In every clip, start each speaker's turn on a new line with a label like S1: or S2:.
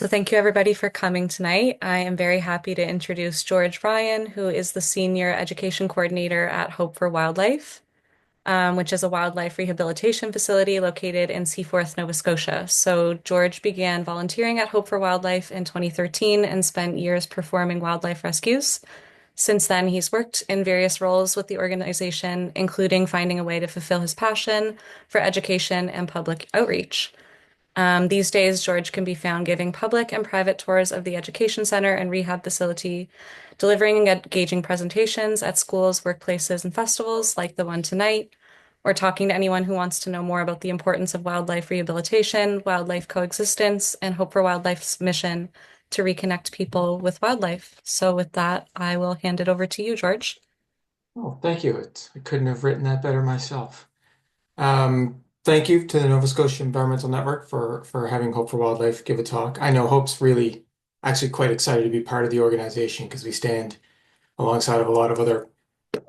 S1: So thank you everybody for coming tonight. I am very happy to introduce George Ryan, who is the Senior Education Coordinator at Hope for Wildlife, which is a wildlife rehabilitation facility located in Seaforth, Nova Scotia. So George began volunteering at Hope for Wildlife in 2013 and spent years performing wildlife rescues. Since then, he's worked in various roles with the organization, including finding a way to fulfill his passion for education and public outreach. These days, George can be found giving public and private tours of the education center and rehab facility, delivering and engaging presentations at schools, workplaces, and festivals like the one tonight, or talking to anyone who wants to know more about the importance of wildlife rehabilitation, wildlife coexistence, and Hope for Wildlife's mission to reconnect people with wildlife. So, with that, I will hand it over to you, George.
S2: Oh, thank you. I couldn't have written that better myself. Thank you to the Nova Scotia Environmental Network for having Hope for Wildlife give a talk. I know Hope's really actually quite excited to be part of the organization because we stand alongside of a lot of other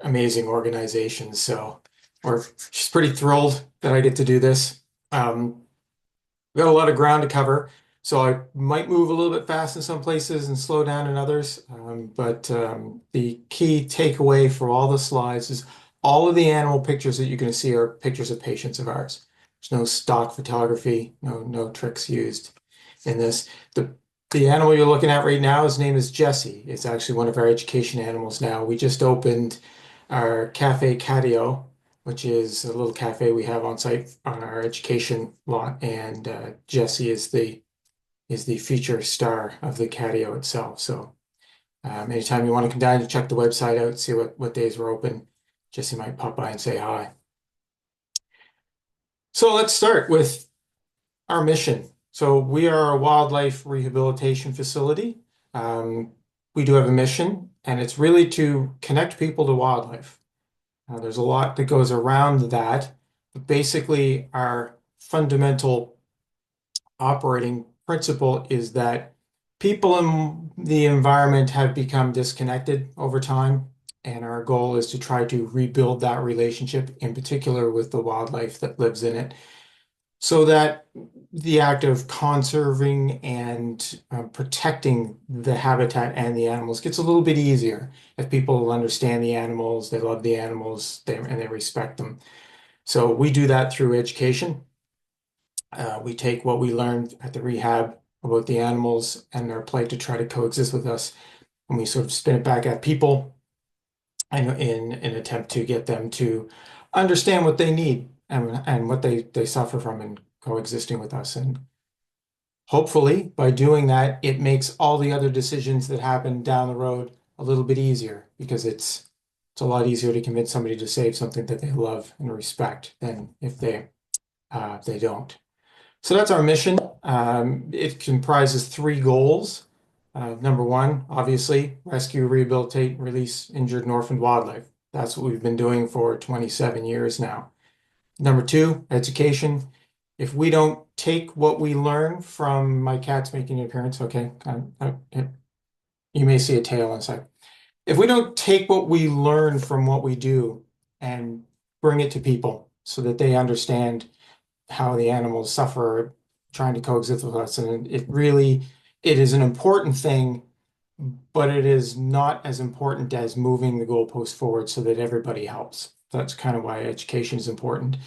S2: amazing organizations. So we're just pretty thrilled that I get to do this. We've got a lot of ground to cover, so I might move a little bit fast in some places and slow down in others. But the key takeaway for all the slides is all of the animal pictures that you're going to see are pictures of patients of ours. There's no stock photography, no tricks used in this. The animal you're looking at right now, his name is Jesse. It's actually one of our education animals now. We just opened our Cafe Catio, which is a little cafe we have on site on our education lot, and Jesse is the feature star of the catio itself. So anytime you want to come down and check the website out, see what days we're open, Jesse might pop by and say hi. So let's start with our mission. So we are a wildlife rehabilitation facility. We do have a mission, and it's really to connect people to wildlife. There's a lot that goes around that, but basically our fundamental operating principle is that people in the environment have become disconnected over time, and our goal is to try to rebuild that relationship, in particular with the wildlife that lives in it, so that the act of conserving and protecting the habitat and the animals gets a little bit easier if people understand the animals, they love the animals, and they respect them. So we do that through education. We take what we learned at the rehab about the animals and their plight to try to coexist with us, and we sort of spin it back at people and in an attempt to get them to understand what they need and what they suffer from in coexisting with us. And hopefully, by doing that, it makes all the other decisions that happen down the road a little bit easier because it's a lot easier to convince somebody to save something that they love and respect than if they don't. So that's our mission. It comprises three goals. Number one, obviously, rescue, rehabilitate, and release injured and orphaned wildlife. That's what we've been doing for 27 years now. Number two, education. If we don't take what we learn from my cat's making an appearance, okay, you may see a tail inside. If we don't take what we learn from what we do and bring it to people so that they understand how the animals suffer trying to coexist with us. And it is an important thing, but it is not as important as moving the goalpost forward so that everybody helps. That's kind of why education is important.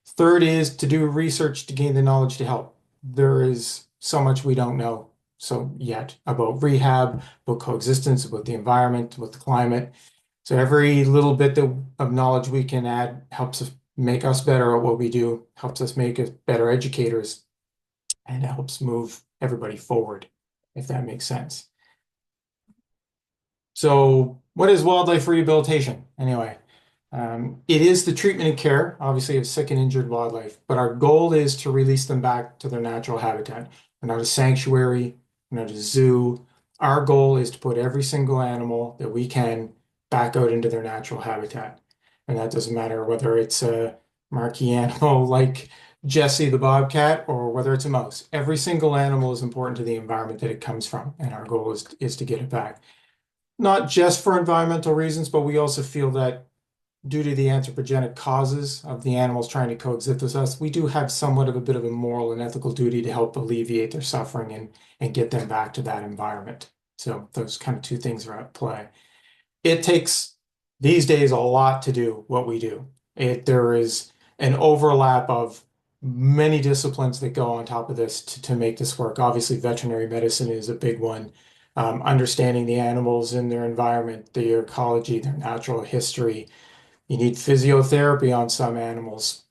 S2: Third is to do research to gain the knowledge to help. There is so much we don't know so yet about rehab, about coexistence, about the environment, about the climate. So every little bit of knowledge we can add helps us make us better at what we do, helps us make us better educators, and helps move everybody forward, if that makes sense. So what is wildlife rehabilitation anyway? It is the treatment and care, obviously, of sick and injured wildlife, but our goal is to release them back to their natural habitat. We're not a sanctuary, we're not a zoo. Our goal is to put every single animal that we can back out into their natural habitat. And that doesn't matter whether it's a marquee animal like Jesse the bobcat or whether it's a mouse. Every single animal is important to the environment that it comes from, and our goal is to get it back. Not just for environmental reasons, but we also feel that due to the anthropogenic causes of the animals trying to coexist with us, we do have somewhat of a bit of a moral and ethical duty to help alleviate their suffering and get them back to that environment. So those kind of two things are at play. It takes these days a lot to do what we do. There is an overlap of many disciplines that go on top of this to make this work. Obviously, veterinary medicine is a big one. Understanding the animals in their environment, their ecology, their natural history. You need physiotherapy on some animals.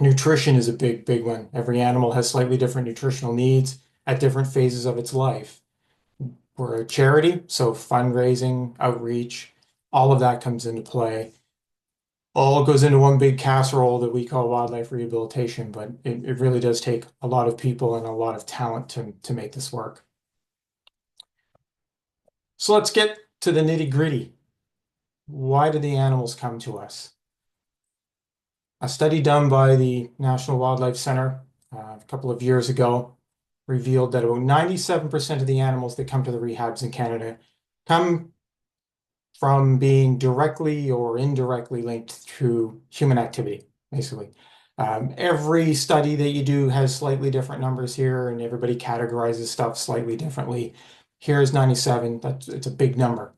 S2: Nutrition is a big, big one. Every animal has slightly different nutritional needs at different phases of its life. We're a charity, so fundraising, outreach, all of that comes into play. All goes into one big casserole that we call wildlife rehabilitation, but it really does take a lot of people and a lot of talent to make this work. So let's get to the nitty-gritty. Why do the animals come to us? A study done by the National Wildlife Center a couple of years ago revealed that about 97% of the animals that come to the rehabs in Canada come from being directly or indirectly linked to human activity, basically. Every study that you do has slightly different numbers here, and everybody categorizes stuff slightly differently. Here's 97. It's a big number.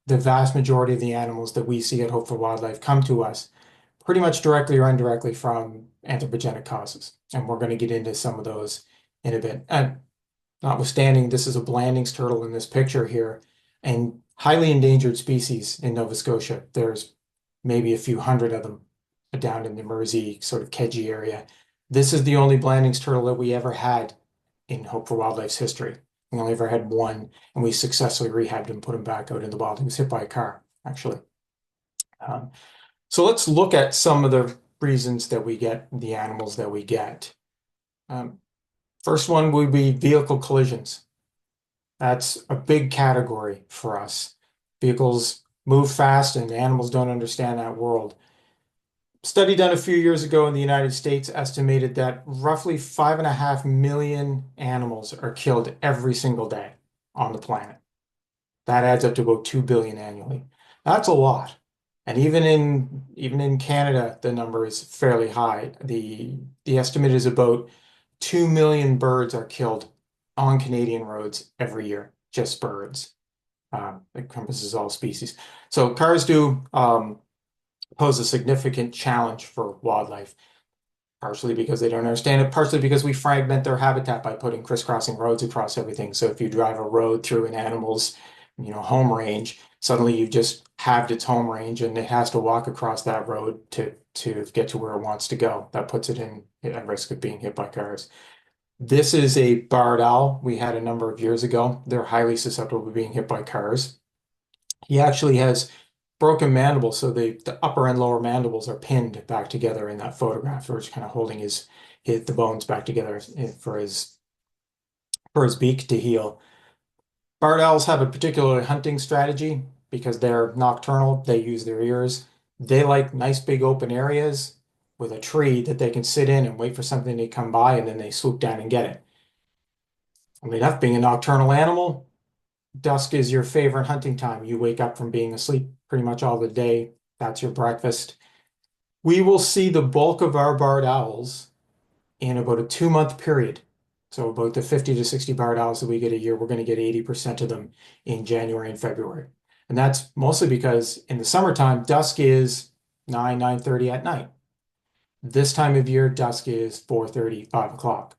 S2: The vast majority of the animals that we see at Hope for Wildlife come to us pretty much directly or indirectly from anthropogenic causes. And we're going to get into some of those in a bit. And notwithstanding, this is a Blanding's turtle in this picture here, and highly endangered species in Nova Scotia. There's maybe a few hundred of them down in the Mersey sort of Kedgie area. This is the only Blanding's turtle that we ever had in Hope for Wildlife's history. We only ever had one, and we successfully rehabbed him, put him back out in the wild. He was hit by a car, actually. Um, so let's look at some of the reasons that we get the animals that we get. Um, First one would be vehicle collisions. That's a big category for us. Vehicles move fast and animals don't understand that world. Study done a few years ago in the United States estimated that roughly 5.5 million animals are killed every single day on the planet. That adds up to about 2 billion annually. That's a lot. And even in Canada, the number is fairly high. The estimate is about 2 million birds are killed on Canadian roads every year, just birds. It encompasses all species. So cars do pose a significant challenge for wildlife, partially because they don't understand it, partially because we fragment their habitat by putting crisscrossing roads across everything. So if you drive a road through an animal's, home range, suddenly you've just halved its home range and it has to walk across that road to get to where it wants to go. That puts it at risk of being hit by cars. This is a barred owl we had a number of years ago. They're highly susceptible to being hit by cars. He actually has broken mandibles, so the upper and lower mandibles are pinned back together in that photograph, where it's kind of holding the bones back together for his beak to heal. Barred owls have a particular hunting strategy because they're nocturnal. They use their ears. They like nice big open areas with a tree that they can sit in and wait for something to come by, and then they swoop down and get it. I mean, enough being a nocturnal animal, dusk is your favorite hunting time. You wake up from being asleep pretty much all the day. That's your breakfast. We will see the bulk of our barred owls in about a 2 month period. So about the 50 to 60 barred owls that we get a year, we're going to get 80% of them in January and February. And that's mostly because in the summertime, dusk is 9:30 at night. This time of year, dusk is 4:30, 5 o'clock.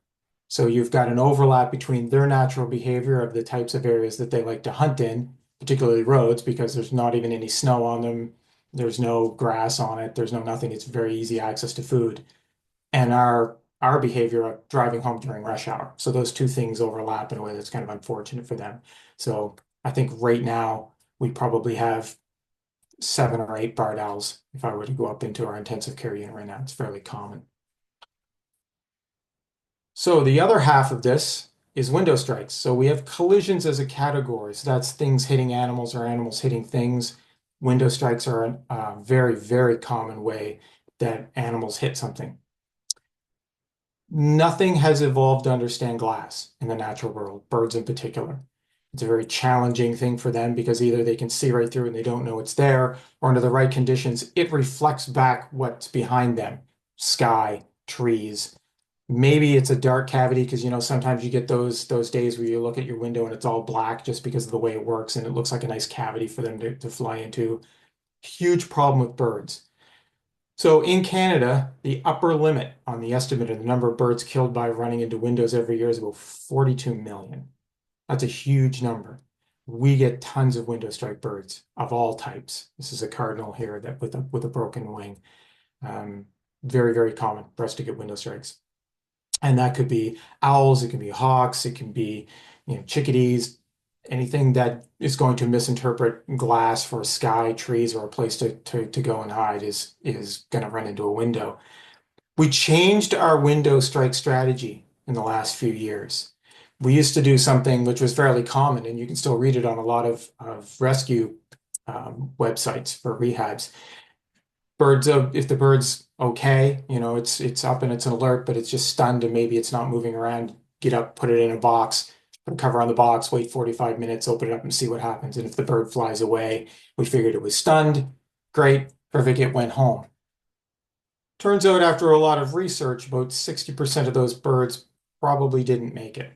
S2: So you've got an overlap between their natural behavior of the types of areas that they like to hunt in, particularly roads, because there's not even any snow on them. There's no grass on it. There's no nothing. It's very easy access to food. And our behavior of driving home during rush hour. So those two things overlap in a way that's kind of unfortunate for them. So I think right now we probably have 7 or 8 barred owls. If I were to go up into our intensive care unit right now, it's fairly common. So the other half of this is window strikes. So we have collisions as a category. So that's things hitting animals or animals hitting things. Window strikes are a very, very common way that animals hit something. Nothing has evolved to understand glass in the natural world, birds in particular. It's a very challenging thing for them because either they can see right through and they don't know it's there, or under the right conditions, it reflects back what's behind them, sky, trees. Maybe it's a dark cavity because sometimes you get those days where you look at your window and it's all black just because of the way it works and it looks like a nice cavity for them to fly into. Huge problem with birds. So in Canada, the upper limit on the estimate of the number of birds killed by running into windows every year is about 42 million. That's a huge number. We get tons of window strike birds of all types. This is a cardinal here that with a broken wing. Um, Very, very common for us to get window strikes. And that could be owls, it can be hawks, it can be, chickadees, anything that is going to misinterpret glass for sky, trees, or a place to go and hide is going to run into a window. We changed our window strike strategy in the last few years. We used to do something which was fairly common, and you can still read it on a lot of rescue websites for rehabs. If the bird's okay, it's up and it's an alert, but it's just stunned and maybe it's not moving around, get up, put it in a box, put a cover on the box, wait 45 minutes, open it up and see what happens. And if the bird flies away, we figured it was stunned. Great, perfect, it went home. Turns out after a lot of research, about 60% of those birds probably didn't make it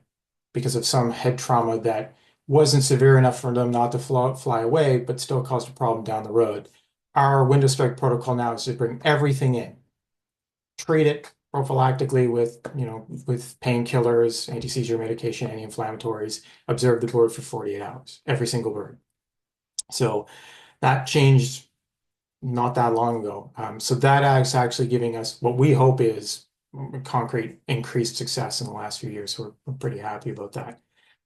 S2: because of some head trauma that wasn't severe enough for them not to fly away, but still caused a problem down the road. Our window strike protocol now is to bring everything in, treat it prophylactically with painkillers, anti-seizure medication, anti-inflammatories, observe the bird for 48 hours, every single bird. So that changed not that long ago. So that is actually giving us what we hope is concrete increased success in the last few years. So we're pretty happy about that.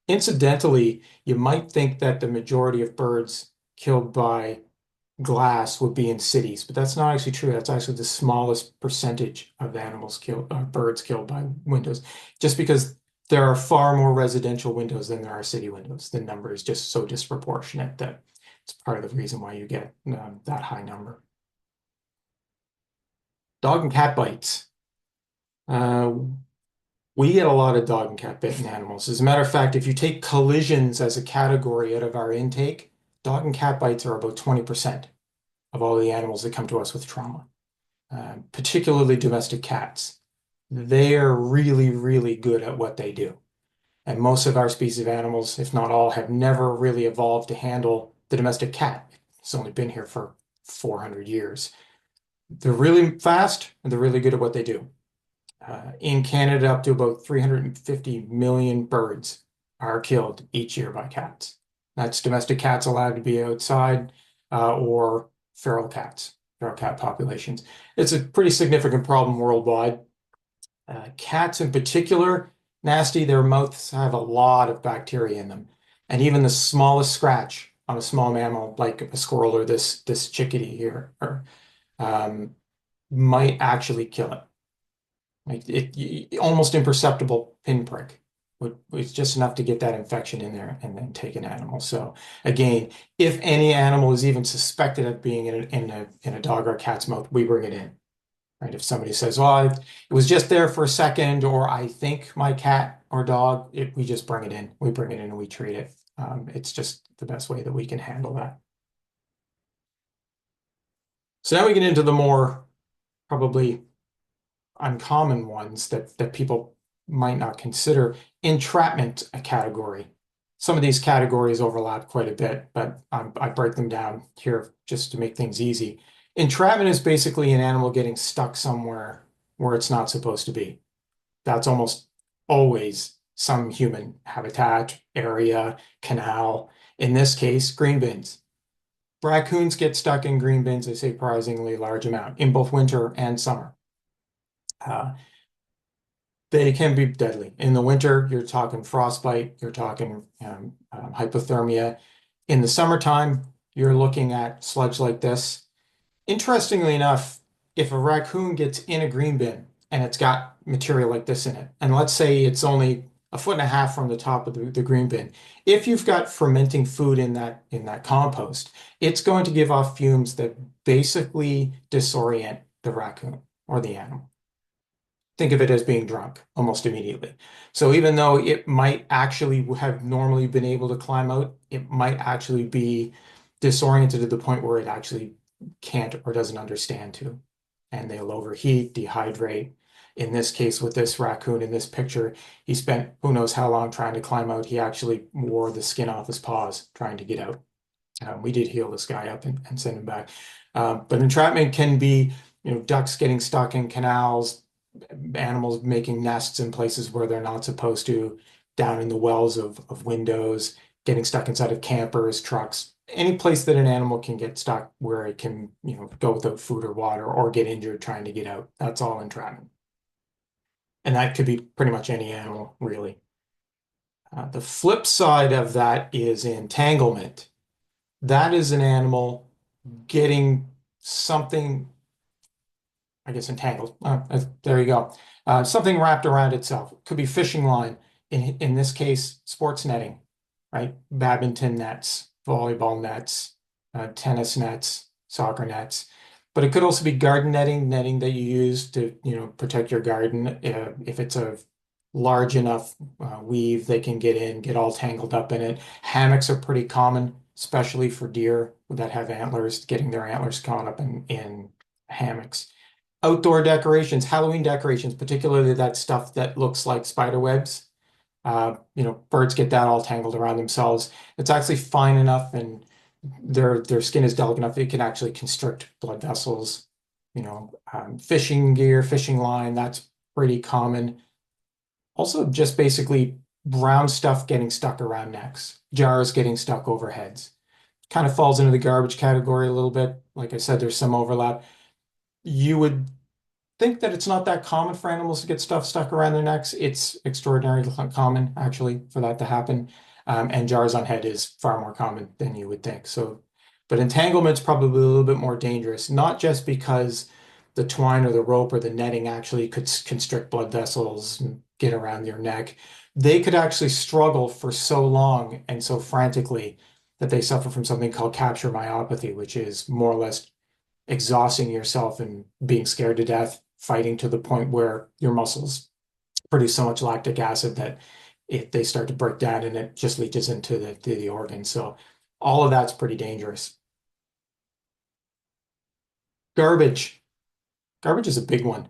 S2: Incidentally, you might think that the majority of birds killed by glass would be in cities, but that's not actually true. That's actually the smallest percentage of animals killed, birds killed by windows, just because there are far more residential windows than there are city windows. The number is just so disproportionate that it's part of the reason why you get that high number. Dog and cat bites. Uh, we get a lot of dog and cat bitten animals. As a matter of fact, if you take collisions as a category out of our intake, dog and cat bites are about 20% of all the animals that come to us with trauma, particularly domestic cats. They are really, really good at what they do. And most of our species of animals, if not all, have never really evolved to handle the domestic cat. It's only been here for 400 years. They're really fast and they're really good at what they do. In Canada, up to about 350 million birds are killed each year by cats. That's domestic cats allowed to be outside or feral cats, feral cat populations. It's a pretty significant problem worldwide. Cats in particular, nasty. Their mouths have a lot of bacteria in them. And even the smallest scratch on a small mammal, like a squirrel or this chickadee here, um, might actually kill it. Like almost imperceptible pinprick. It's just enough to get that infection in there and then take an animal. So again, if any animal is even suspected of being in a dog or a cat's mouth, we bring it in. Right? If somebody says, "Well, it was just there for a second," or "I think my cat or dog," we just bring it in. We bring it in and we treat it. It's just the best way that we can handle that. So now we get into the more probably uncommon ones that people might not consider. Entrapment, a category. Some of these categories overlap quite a bit, but I break them down here just to make things easy. Entrapment is basically an animal getting stuck somewhere where it's not supposed to be. That's almost always some human habitat, area, canal. In this case, green bins. Raccoons get stuck in green bins a surprisingly large amount in both winter and summer. Uh, they can be deadly. In the winter, you're talking frostbite, you're talking hypothermia. In the summertime, you're looking at sludge like this. Interestingly enough, if a raccoon gets in a green bin and it's got material like this in it, and let's say it's only a foot and a half from the top of the green bin, if you've got fermenting food in that compost, it's going to give off fumes that basically disorient the raccoon or the animal. think of it as being drunk almost immediately. So even though it might actually have normally been able to climb out, it might actually be disoriented to the point where it actually can't or doesn't understand to. And they'll overheat, dehydrate. In this case, with this raccoon in this picture, he spent who knows how long trying to climb out. He actually wore the skin off his paws trying to get out. We did heal this guy up and send him back. But entrapment can be, ducks getting stuck in canals, animals making nests in places where they're not supposed to, down in the wells of windows, getting stuck inside of campers, trucks, any place that an animal can get stuck where it can, go without food or water or get injured trying to get out. That's all entrapment. And that could be pretty much any animal, really. The flip side of that is entanglement. That is an animal getting something, I guess, entangled. There you go. Something wrapped around itself. Could be fishing line. In this case, sports netting, right? Badminton nets, volleyball nets, tennis nets, soccer nets. But it could also be garden netting, netting that you use to, protect your garden. If it's a large enough weave, they can get in, get all tangled up in it. Hammocks are pretty common, especially for deer that have antlers, getting their antlers caught up in hammocks. Outdoor decorations, Halloween decorations, particularly that stuff that looks like spider webs. Birds get that all tangled around themselves. It's actually fine enough and their skin is delicate enough, it can actually constrict blood vessels. Fishing gear, fishing line, that's pretty common. Also, just basically brown stuff getting stuck around necks, jars getting stuck over heads. Kind of falls into the garbage category a little bit. Like I said, there's some overlap. You would think that it's not that common for animals to get stuff stuck around their necks. It's extraordinarily common, actually, for that to happen. And jars on head is far more common than you would think. So, but entanglement's probably a little bit more dangerous, not just because the twine or the rope or the netting actually could constrict blood vessels and get around your neck. They could actually struggle for so long and so frantically that they suffer from something called capture myopathy, which is more or less exhausting yourself and being scared to death, fighting to the point where your muscles produce so much lactic acid that they start to break down and it just leaches into the organs. So all of that's pretty dangerous. Garbage. Garbage is a big one.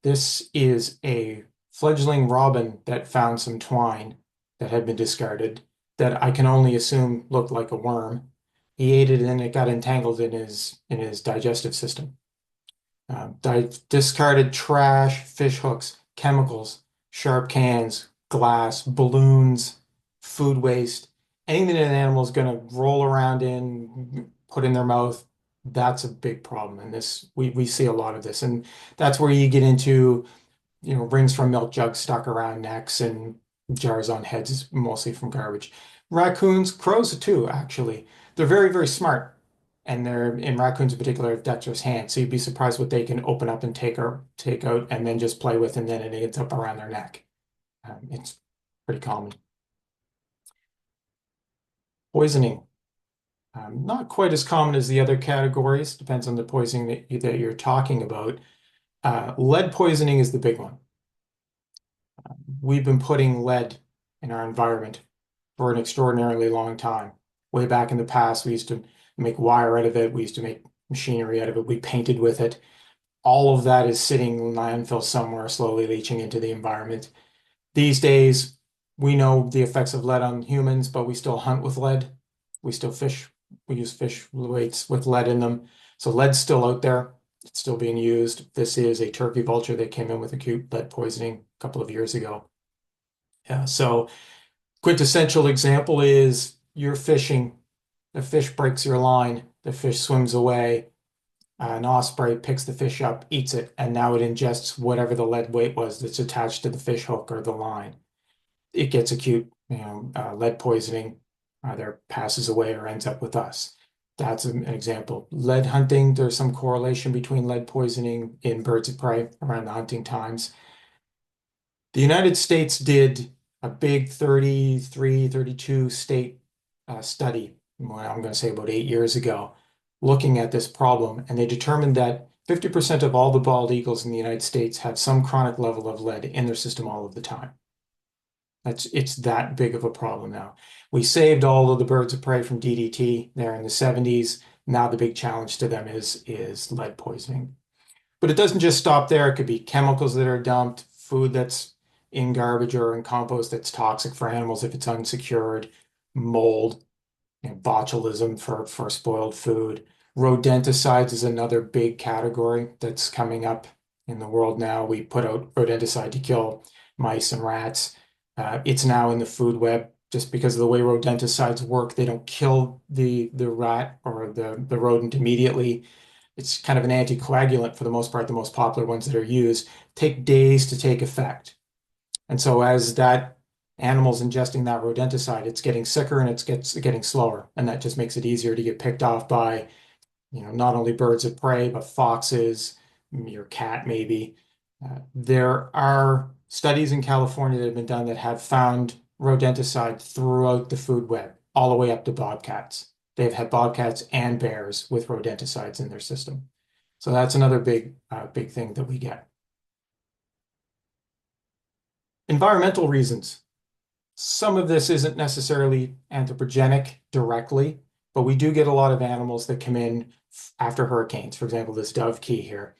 S2: This is a fledgling robin that found some twine that had been discarded that I can only assume looked like a worm. He ate it and it got entangled in his digestive system. Discarded trash, fish hooks, chemicals, sharp cans, glass, balloons, food waste, anything that an animal is going to roll around in, put in their mouth, that's a big problem. And this we see a lot of this. And that's where you get into, rings from milk jugs stuck around necks and jars on heads, mostly from garbage. Raccoons, crows too, actually. They're very, very smart and they're in raccoons in particular have dexterous hands. So you'd be surprised what they can open up and take out and then just play with, and then it ends up around their neck. It's pretty common. Poisoning, not quite as common as the other categories. Depends on the poisoning that you're talking about. Lead poisoning is the big one. We've been putting lead in our environment for an extraordinarily long time. Way back in the past, we used to make wire out of it. We used to make machinery out of it. We painted with it. All of that is sitting in landfill somewhere, slowly leaching into the environment. These days, we know the effects of lead on humans, but we still hunt with lead. We still fish. We use fish weights with lead in them. So lead's still out there. It's still being used. This is a turkey vulture that came in with acute lead poisoning a couple of years ago. Yeah, so quintessential example is you're fishing, the fish breaks your line, the fish swims away, an osprey picks the fish up, eats it, and now it ingests whatever the lead weight was that's attached to the fish hook or the line. It gets acute, lead poisoning, either passes away or ends up with us. That's an example. Lead hunting, there's some correlation between lead poisoning in birds of prey around the hunting times. The United States did a big 33, 32 state study, well, I'm going to say about 8 years ago, looking at this problem, and they determined that 50% of all the bald eagles in the United States have some chronic level of lead in their system all of the time. It's that big of a problem now. We saved all of the birds of prey from DDT there in the 70s. Now the big challenge to them is lead poisoning. But it doesn't just stop there. It could be chemicals that are dumped, food that's in garbage or in compost that's toxic for animals if it's unsecured, mold, botulism for spoiled food. Rodenticides is another big category that's coming up in the world now. We put out rodenticide to kill mice and rats. It's now in the food web just because of the way rodenticides work. They don't kill the rat or the rodent immediately. It's kind of an anticoagulant for the most part. The most popular ones that are used take days to take effect. And so as that animal's ingesting that rodenticide, it's getting sicker and it's getting slower. And that just makes it easier to get picked off by, not only birds of prey, but foxes, your cat maybe. There are studies in California that have been done that have found rodenticide throughout the food web, all the way up to bobcats. They've had bobcats and bears with rodenticides in their system. So that's another big thing that we get. Environmental reasons. Some of this isn't necessarily anthropogenic directly, but we do get a lot of animals that come in after hurricanes. For example, this dove key here.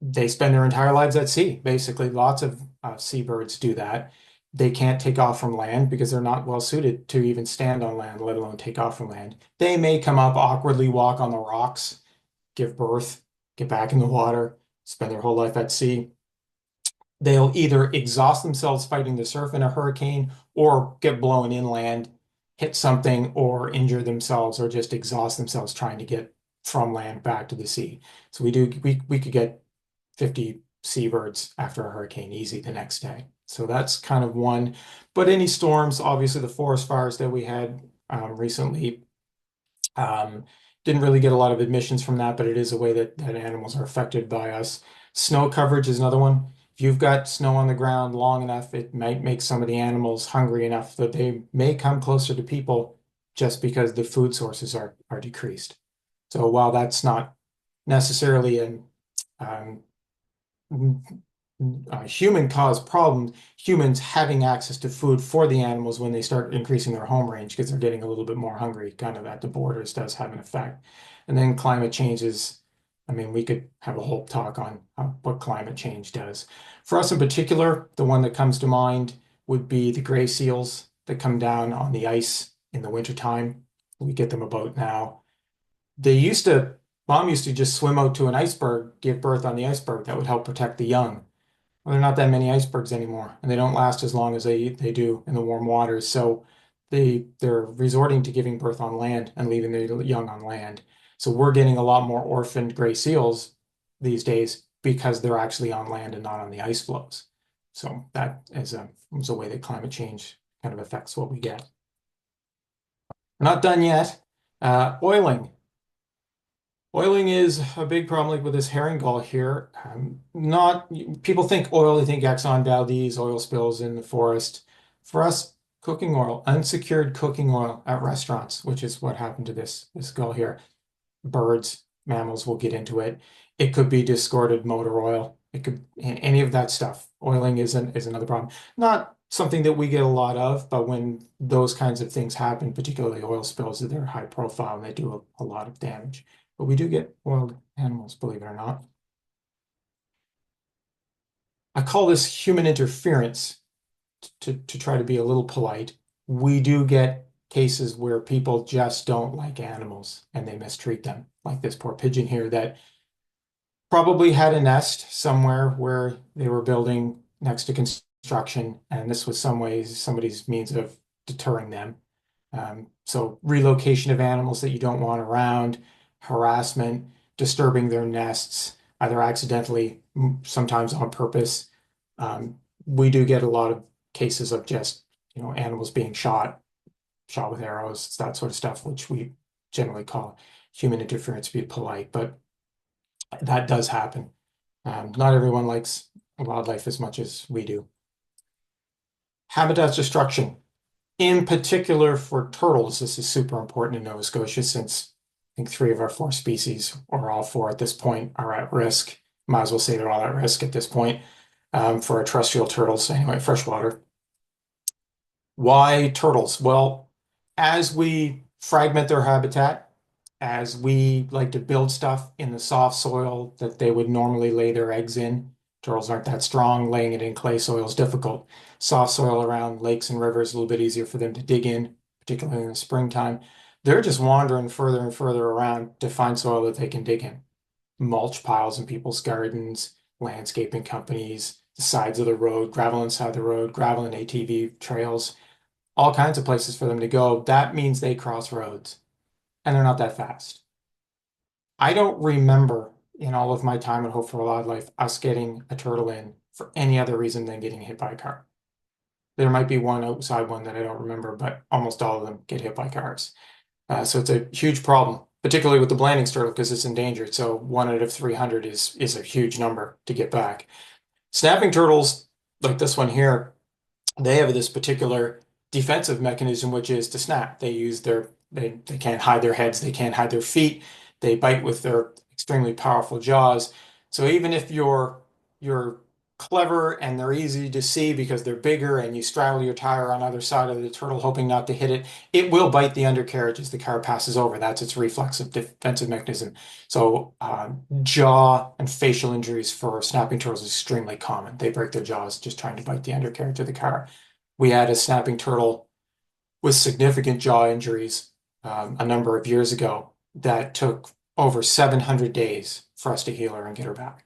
S2: They spend their entire lives at sea, basically. Lots of seabirds do that. They can't take off from land because they're not well suited to even stand on land, let alone take off from land. They may come up, awkwardly walk on the rocks, give birth, get back in the water, spend their whole life at sea. They'll either exhaust themselves fighting the surf in a hurricane or get blown inland, hit something, or injure themselves, or just exhaust themselves trying to get from land back to the sea. So we could get 50 seabirds after a hurricane easy the next day. So that's kind of one. But any storms, obviously the forest fires that we had recently, didn't really get a lot of admissions from that, but it is a way that animals are affected by us. Snow coverage is another one. If you've got snow on the ground long enough, it might make some of the animals hungry enough that they may come closer to people just because the food sources are decreased. So while that's not necessarily um, human caused problem, humans having access to food for the animals when they start increasing their home range because they're getting a little bit more hungry, kind of at the borders, does have an effect. And then climate changes. I mean, we could have a whole talk on what climate change does. For us in particular, the one that comes to mind would be the gray seals that come down on the ice in the wintertime. We get them about now. Mom used to just swim out to an iceberg, give birth on the iceberg. That would help protect the young. Well, there are not that many icebergs anymore, and they don't last as long as they do in the warm waters. So they're resorting to giving birth on land and leaving their young on land. So we're getting a lot more orphaned gray seals these days because they're actually on land and not on the ice floes. So that is a way that climate change kind of affects what we get. We're not done yet. Oiling. Oiling is a big problem, like with this herring gull here. Not people think oil, they think Exxon Valdez oil spills in the forest. For us, cooking oil, unsecured cooking oil at restaurants, which is what happened to this gull here. Birds, mammals will get into it. It could be discarded motor oil. It could any of that stuff. Oiling is another problem. Not something that we get a lot of, but when those kinds of things happen, particularly oil spills, they're high profile and they do a lot of damage. But we do get oiled animals, believe it or not. I call this human interference to try to be a little polite. We do get cases where people just don't like animals and they mistreat them, like this poor pigeon here that probably had a nest somewhere where they were building next to construction, and this was somebody's means of deterring them. So relocation of animals that you don't want around, harassment, disturbing their nests, either accidentally, sometimes on purpose. We do get a lot of cases of just, animals being shot with arrows, that sort of stuff, which we generally call human interference, to be polite, but that does happen. Not everyone likes wildlife as much as we do. Habitat destruction. In particular for turtles, this is super important in Nova Scotia since think three of our four species, or all four at this point, are at risk. Might as well say they're all at risk at this point for our terrestrial turtles. Anyway, freshwater. Why turtles? Well, as we fragment their habitat, as we like to build stuff in the soft soil that they would normally lay their eggs in, turtles aren't that strong. Laying it in clay soil is difficult. Soft soil around lakes and rivers is a little bit easier for them to dig in, particularly in the springtime. They're just wandering further and further around to find soil that they can dig in. Mulch piles in people's gardens, landscaping companies, the sides of the road, gravel inside the road, gravel and ATV trails, all kinds of places for them to go. That means they cross roads, and they're not that fast. I don't remember in all of my time at Hope for Wildlife us getting a turtle in for any other reason than getting hit by a car. There might be one outside one that I don't remember, but almost all of them get hit by cars. So it's a huge problem, particularly with the Blanding's turtle because it's endangered. So 1 out of 300 is a huge number to get back. Snapping turtles, like this one here, they have this particular defensive mechanism, which is to snap. They can't hide their heads, they can't hide their feet. They bite with their extremely powerful jaws. So even if you're clever and they're easy to see because they're bigger and you straddle your tire on either side of the turtle hoping not to hit it, it will bite the undercarriage as the car passes over. That's its reflexive defensive mechanism. So jaw and facial injuries for snapping turtles is extremely common. They break their jaws just trying to bite the undercarriage of the car. We had a snapping turtle with significant jaw injuries a number of years ago that took over 700 days for us to heal her and get her back.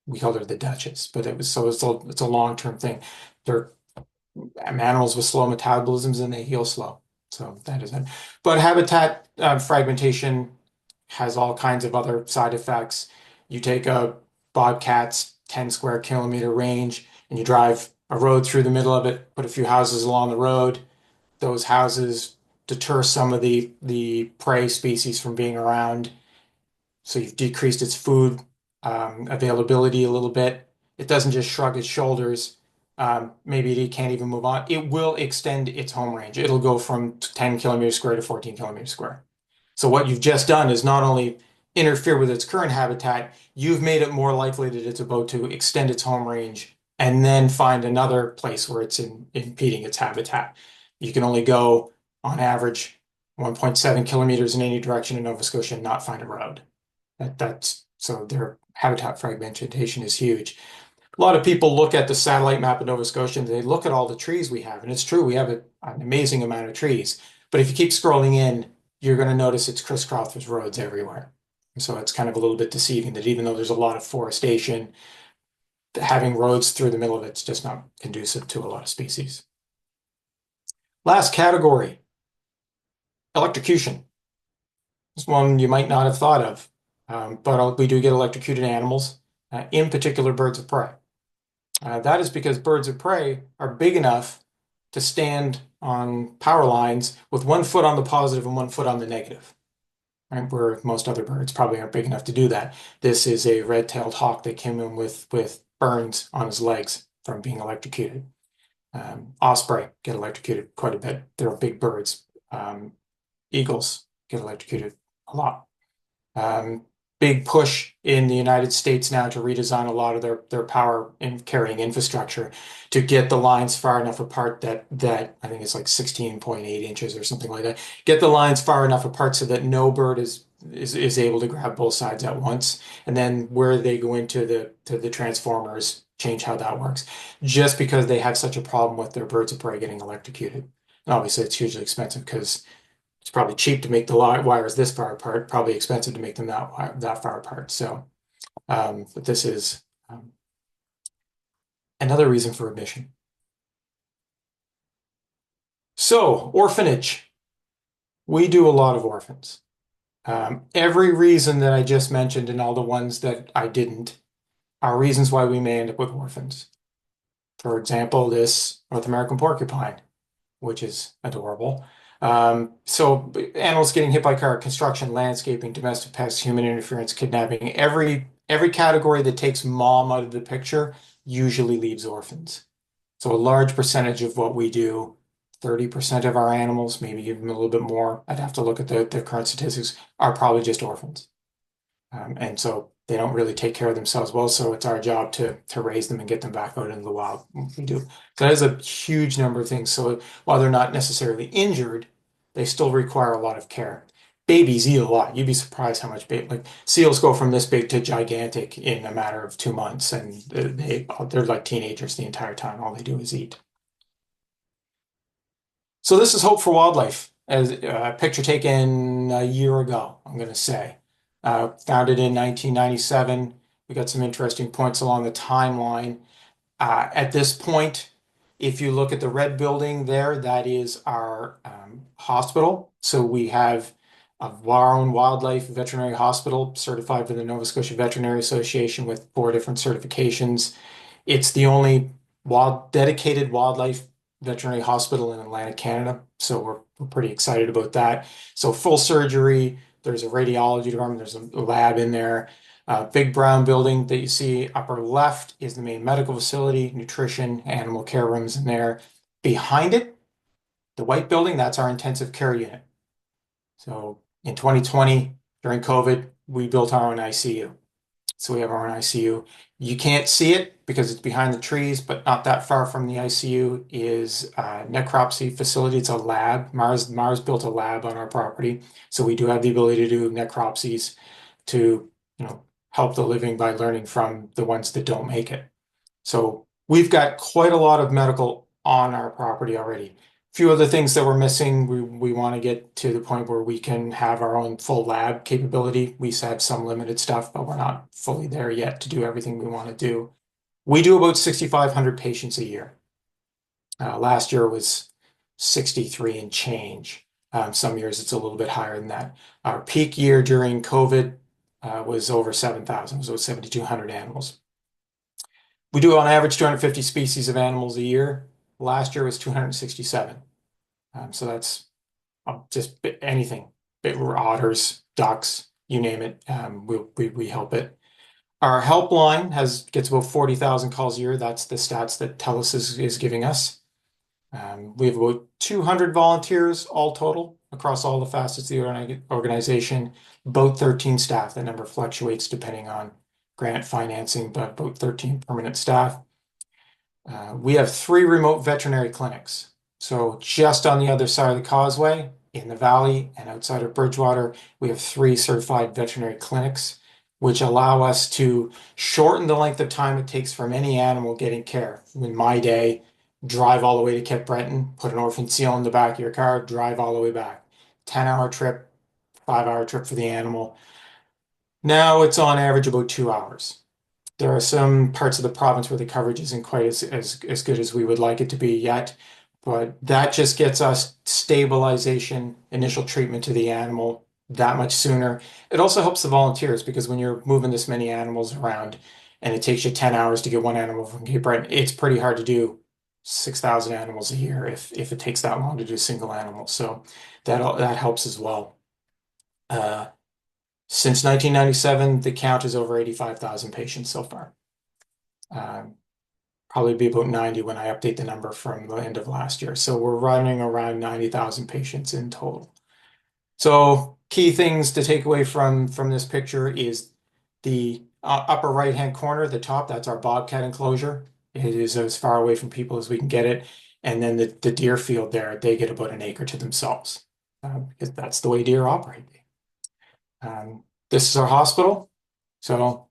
S2: We called her the Duchess, but it's a long-term thing. They're animals with slow metabolisms and they heal slow. So that is it. But habitat fragmentation has all kinds of other side effects. You take a bobcat's 10 square kilometer range and you drive a road through the middle of it, put a few houses along the road. Those houses deter some of the prey species from being around. So you've decreased its food availability a little bit. It doesn't just shrug its shoulders. Maybe it can't even move on. It will extend its home range. It'll go from 10 kilometers square to 14 kilometers square. So what you've just done is not only interfere with its current habitat, you've made it more likely that it's about to extend its home range and then find another place where it's impeding its habitat. You can only go, on average, 1.7 kilometers in any direction in Nova Scotia and not find a road. So their habitat fragmentation is huge. A lot of people look at the satellite map of Nova Scotia and they look at all the trees we have, and it's true, we have an amazing amount of trees. But if you keep scrolling in, you're going to notice it's crisscrossed with roads everywhere. So it's kind of a little bit deceiving that even though there's a lot of forestation, having roads through the middle of it's just not conducive to a lot of species. Last category, electrocution. This one you might not have thought of, but we do get electrocuted animals, in particular birds of prey. That is because birds of prey are big enough to stand on power lines with 1 foot on the positive and 1 foot on the negative, right? Where most other birds probably aren't big enough to do that. This is a red-tailed hawk that came in with burns on his legs from being electrocuted. Osprey get electrocuted quite a bit. They're big birds. Eagles get electrocuted a lot. Big push in the United States now to redesign a lot of their power and carrying infrastructure to get the lines far enough apart that I think it's like 16.8 inches or something like that. Get the lines far enough apart so that no bird is able to grab both sides at once. And then where they go into the transformers, change how that works. Just because they have such a problem with their birds of prey getting electrocuted. And obviously it's hugely expensive because it's probably cheap to make the wires this far apart, probably expensive to make them that far apart. So, but this is another reason for admission. So, orphanage. We do a lot of orphans. Every reason that I just mentioned and all the ones that I didn't are reasons why we may end up with orphans. For example, this North American porcupine, which is adorable. So animals getting hit by car, construction, landscaping, domestic pests, human interference, kidnapping, every category that takes mom out of the picture usually leaves orphans. So a large percentage of what we do 30% of our animals, maybe even a little bit more, I'd have to look at the current statistics, are probably just orphans. And so they don't really take care of themselves well. So it's our job to raise them and get them back out into the wild. We do. So that is a huge number of things. So while they're not necessarily injured, they still require a lot of care. Babies eat a lot. You'd be surprised how much like seals go from this big to gigantic in a matter of 2 months, and they're like teenagers the entire time. All they do is eat. So this is Hope for Wildlife, as a picture taken a year ago, I'm going to say. Founded in 1997. We got some interesting points along the timeline. At this point, if you look at the red building there, that is our hospital. So we have our own wildlife veterinary hospital certified by the Nova Scotia Veterinary Association with 4 different certifications. It's the only dedicated wildlife veterinary hospital in Atlantic Canada. So we're pretty excited about that. So full surgery, there's a radiology department, there's a lab in there. Big brown building that you see upper left is the main medical facility, nutrition, animal care rooms in there. Behind it, the white building, that's our intensive care unit. So in 2020, during COVID, we built our own ICU. So we have our own ICU. You can't see it because it's behind the trees, but not that far from the ICU is a necropsy facility. It's a lab. Mars built a lab on our property. So we do have the ability to do necropsies to, help the living by learning from the ones that don't make it. So we've got quite a lot of medical on our property already. A few other things that we're missing. We want to get to the point where we can have our own full lab capability. We have some limited stuff, but we're not fully there yet to do everything we want to do. We do about 6,500 patients a year. Last year was 63 and change. Some years it's a little bit higher than that. Our peak year during COVID was over 7,000, it was over 7,200 animals. We do on average 250 species of animals a year. Last year was 267. So that's just anything, otters, ducks, you name it. We help it. Our helpline gets about 40,000 calls a year. That's the stats that TELUS is giving us. We have about 200 volunteers all total across all the facets of the organization, about 13 staff. That number fluctuates depending on grant financing, but about 13 permanent staff. We have 3 remote veterinary clinics. So just on the other side of the causeway, in the valley and outside of Bridgewater, we have 3 certified veterinary clinics, which allow us to shorten the length of time it takes from any animal getting care. In my day, drive all the way to Cape Breton, put an orphan seal in the back of your car, drive all the way back. 10-hour trip, 5-hour trip for the animal. Now it's on average about 2 hours. There are some parts of the province where the coverage isn't quite as good as we would like it to be yet, but that just gets us stabilization, initial treatment to the animal that much sooner. It also helps the volunteers because when you're moving this many animals around and it takes you 10 hours to get one animal from Cape Breton, it's pretty hard to do 6,000 animals a year if it takes that long to do a single animal. So that helps as well. Since 1997, the count is over 85,000 patients so far. Probably be about 90 when I update the number from the end of last year. So we're running around 90,000 patients in total. So key things to take away from this picture is the upper right-hand corner, the top, that's our bobcat enclosure. It is as far away from people as we can get it. And then the deer field there, they get about an acre to themselves because that's the way deer operate. This is our hospital. So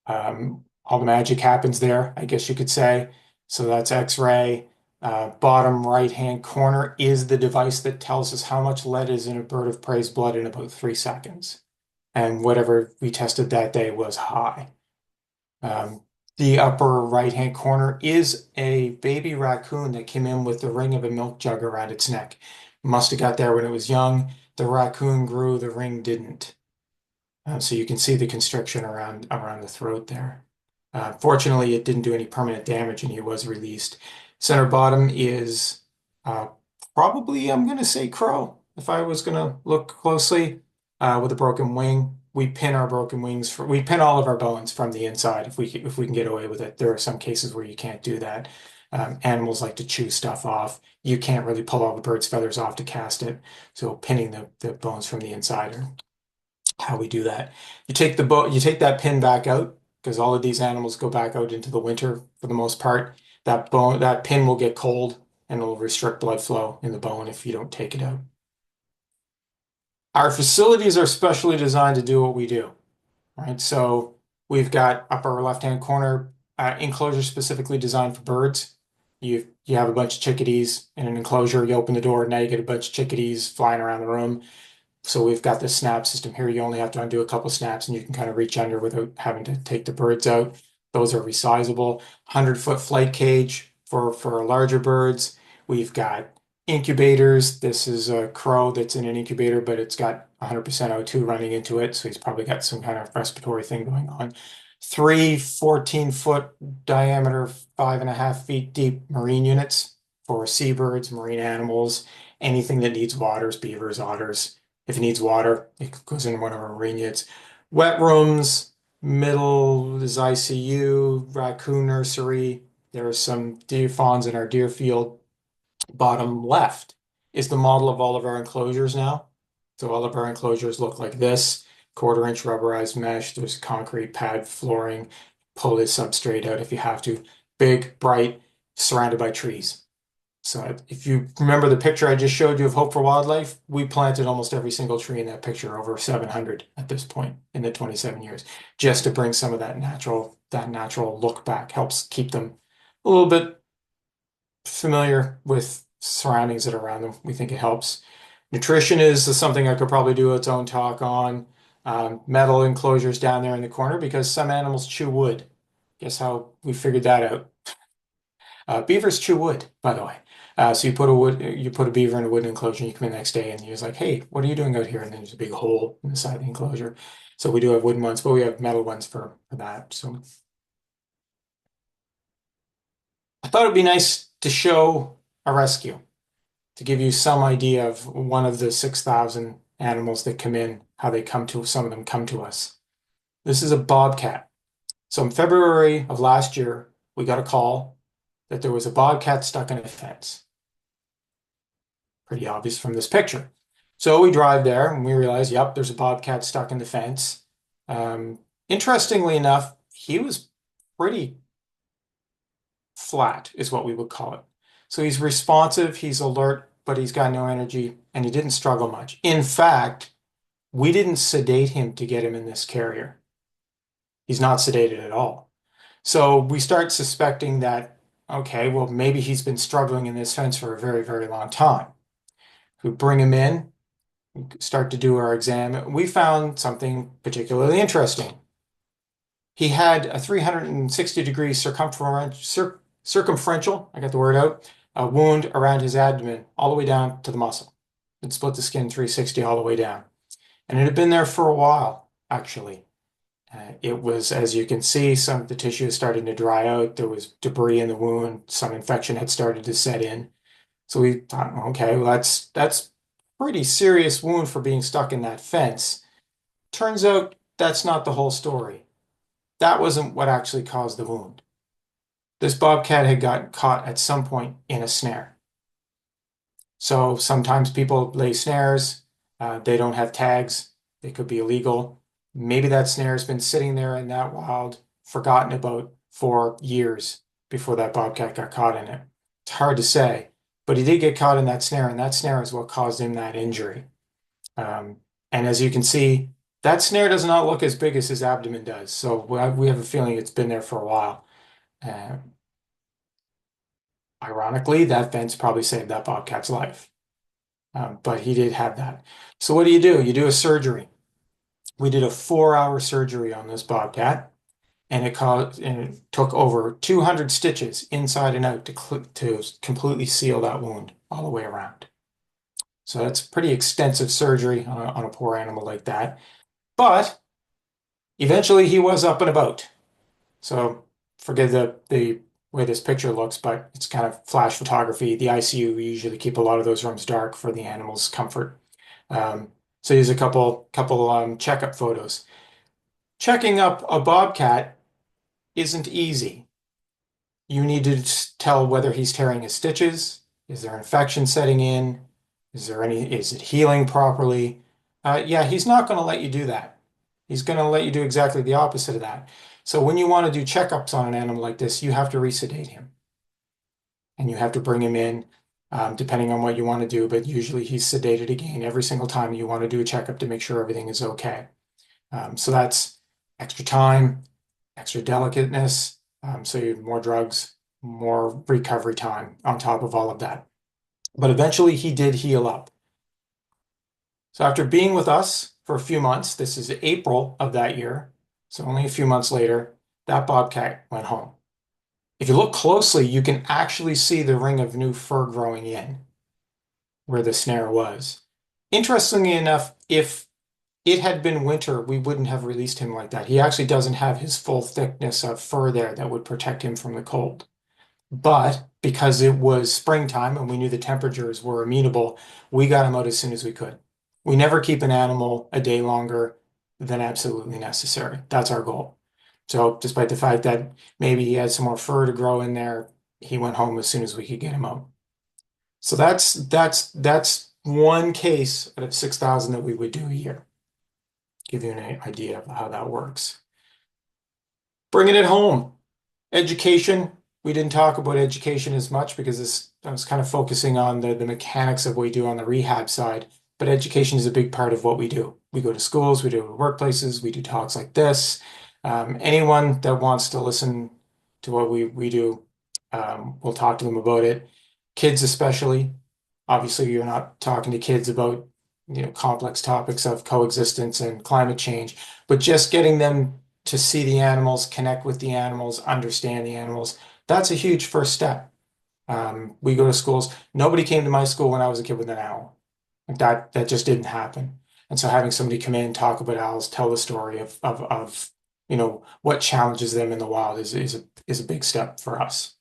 S2: all the magic happens there, I guess you could say. So that's X-ray. Bottom right-hand corner is the device that tells us how much lead is in a bird of prey's blood in about 3 seconds. And whatever we tested that day was high. The upper right-hand corner is a baby raccoon that came in with the ring of a milk jug around its neck. Must have got there when it was young. The raccoon grew, the ring didn't. So you can see the constriction around the throat there. Fortunately, it didn't do any permanent damage and he was released. Center bottom is probably, I'm going to say crow, if I was going to look closely, with a broken wing. We pin our broken wings, we pin all of our bones from the inside if we can get away with it. There are some cases where you can't do that. Animals like to chew stuff off. You can't really pull all the bird's feathers off to cast it. So pinning the bones from the inside are how we do that. You take that pin back out because all of these animals go back out into the winter for the most part. That pin will get cold and it'll restrict blood flow in the bone if you don't take it out. Our facilities are specially designed to do what we do, right? So we've got upper left-hand corner enclosure specifically designed for birds. You have a bunch of chickadees in an enclosure. You open the door, now you get a bunch of chickadees flying around the room. So we've got this snap system here. You only have to undo a couple snaps and you can kind of reach under without having to take the birds out. Those are resizable. 100-foot flight cage for larger birds. We've got incubators. This is a crow that's in an incubator, but it's got 100% O2 running into it. So he's probably got some kind of respiratory thing going on. Three 14-foot diameter, 5.5 feet deep marine units for seabirds, marine animals, anything that needs waters, beavers, otters. If it needs water, it goes in one of our marine units. Wet rooms, middle is ICU, raccoon nursery. There are some deer fawns in our deer field. Bottom left is the model of all of our enclosures now. So all of our enclosures look like this, 1/4 inch rubberized mesh. There's concrete pad flooring. Pull this substrate out if you have to. Big, bright, surrounded by trees. So if you remember the picture I just showed you of Hope for Wildlife, we planted almost every single tree in that picture, over 700 at this point in the 27 years, just to bring some of that natural look back. Helps keep them a little bit familiar with surroundings that are around them. We think it helps. Nutrition is something I could probably do its own talk on. Metal enclosures down there in the corner because some animals chew wood. Guess how we figured that out? Beavers chew wood, by the way. So you put a beaver in a wooden enclosure, and you come in the next day, and you're just like, "Hey, what are you doing out here?" And then there's a big hole in the side of the enclosure. So we do have wooden ones, but we have metal ones for that. So I thought it'd be nice to show a rescue to give you some idea of one of the 6,000 animals that come in, how some of them come to us. This is a bobcat. So in February of last year, we got a call that there was a bobcat stuck in a fence. Pretty obvious from this picture. So we drive there and we realize, yep, there's a bobcat stuck in the fence. Interestingly enough, he was pretty flat, is what we would call it. So he's responsive, he's alert, but he's got no energy, and he didn't struggle much. In fact, we didn't sedate him to get him in this carrier. He's not sedated at all. So we start suspecting that, okay, well, maybe he's been struggling in this fence for a very, very long time. We bring him in, start to do our exam. We found something particularly interesting. He had a 360-degree circumferential, I got the word out, a wound around his abdomen all the way down to the muscle. It split the skin 360 all the way down. And it had been there for a while, actually. It was, as you can see, some of the tissue is starting to dry out. There was debris in the wound. Some infection had started to set in. So we thought, okay, well, that's pretty serious wound for being stuck in that fence. Turns out that's not the whole story. That wasn't what actually caused the wound. This bobcat had gotten caught at some point in a snare. So sometimes people lay snares, they don't have tags, they could be illegal. Maybe that snare has been sitting there in that wild, forgotten about for years before that bobcat got caught in it. It's hard to say, but he did get caught in that snare, and that snare is what caused him that injury. And as you can see, that snare does not look as big as his abdomen does. So we have a feeling it's been there for a while. Uh, Ironically, that fence probably saved that bobcat's life. But he did have that. So what do? You do a surgery. We did a 4-hour surgery on this bobcat, and it took over 200 stitches inside and out to completely seal that wound all the way around. So that's pretty extensive surgery on a poor animal like that. But eventually he was up and about. So forgive the way this picture looks, but it's kind of flash photography. The ICU, we usually keep a lot of those rooms dark for the animal's comfort. So here's a couple checkup photos. Checking up a bobcat isn't easy. You need to tell whether he's tearing his stitches. Is there infection setting in? Is it healing properly? Yeah, he's not going to let you do that. He's going to let you do exactly the opposite of that. So when you want to do checkups on an animal like this, you have to resedate him and you have to bring him in, depending on what you want to do. But usually he's sedated again every single time you want to do a checkup to make sure everything is okay. So that's extra time, extra delicateness. So you have more drugs, more recovery time on top of all of that. But eventually he did heal up. So after being with us for a few months, this is April of that year, so only a few months later, that bobcat went home. If you look closely, you can actually see the ring of new fur growing in where the snare was. Interestingly enough, if it had been winter, we wouldn't have released him like that. He actually doesn't have his full thickness of fur there that would protect him from the cold. But because it was springtime and we knew the temperatures were amenable, we got him out as soon as we could. We never keep an animal a day longer than absolutely necessary. That's our goal. So, despite the fact that maybe he had some more fur to grow in there, he went home as soon as we could get him out. So that's one case out of 6,000 that we would do a year. Give you an idea of how that works. Bringing it home. Education. We didn't talk about education as much because I was kind of focusing on the mechanics of what we do on the rehab side. But education is a big part of what we do. We go to schools, we do workplaces, we do talks like this. Anyone that wants to listen to what we do, we'll talk to them about it. Kids especially. Obviously, you're not talking to kids about, complex topics of coexistence and climate change, but just getting them to see the animals, connect with the animals, understand the animals. That's a huge first step. We go to schools. Nobody came to my school when I was a kid with an owl. Like that just didn't happen. And so having somebody come in, talk about owls, tell the story of what challenges them in the wild is a big step for us.